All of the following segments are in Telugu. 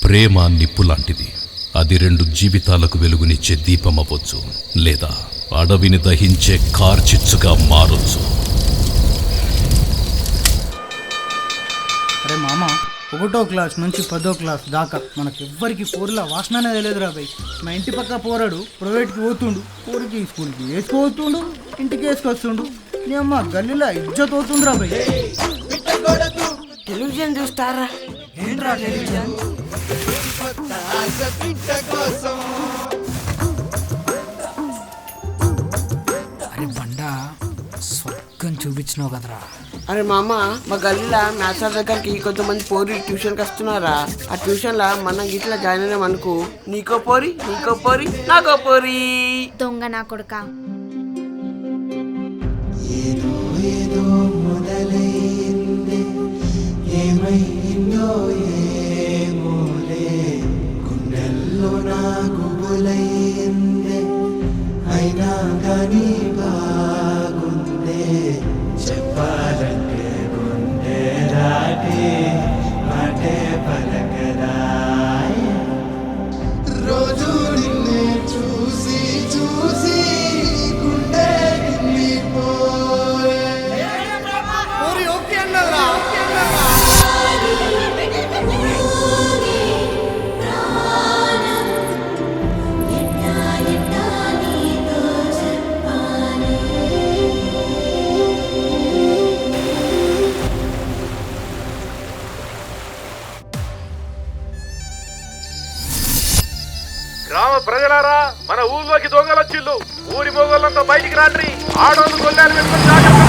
ప్రేమ నిప్పు లాంటిది. అది 2 జీవితాలకు వెలుగునిచ్చే దీపం అవ్వచ్చు, లేదా అడవిని దహించే కార్చిచ్చుగా మారొచ్చు. అరే మామ, 1వ క్లాస్ నుంచి 10వ క్లాస్ దాకా మనకెవ్వరికి పోరులా వాసననే తెలియదురా భయ్. మా ఇంటి పక్క పోరాడు ప్రైవేట్కి పోతుండు, పోరికి స్కూల్కి వేసుకోతుండు, ఇంటికి వేసుకొస్తుండు. నీ అమ్మ గల్లీలో ఇజ్జత్ అవుతుందిరా భయ్. టెలివిజన్ చూస్తారా? ఏంట్రా టెలివిజన్? అరే బండా, స్వర్గం చూపించినావు కదరా. అరే మామ, మా గల్లీలో మ్యాథ్స్ దగ్గరికి కొంతమంది పోరి ట్యూషన్కి వస్తున్నారా. ఆ ట్యూషన్లో మనం ఇట్లా జాయిన్ అయినామనుకో, నీకో పోరి నాకో పోరి. దొంగ నా కొడుక. ఏదో మొదలైంది, ఏమైందో ఏమోలే, గుండెల్లో నా గుబులైంది, అయినా కానీ బాగుందే, చెప్పాలంటే గుండె రాటే మాటే పలకరాయ. రోజు నిన్నే చూసి చూసి గుండె నిండిపోయే. గ్రామ ప్రజలారా, మన ఊళ్ళోకి దొంగలొచ్చిల్లు. ఊరి మొగోళ్ళంతా బయటికి రాండ్రి. ఆడోళ్ళు గొల్లాలు పెట్టుకుని జాగ్రత్త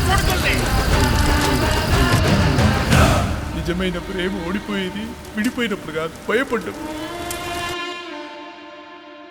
పడుతుంది. నిజమైన ప్రేమ ఓడిపోయేది విడిపోయినప్పుడు కాదు, భయపడ్డం.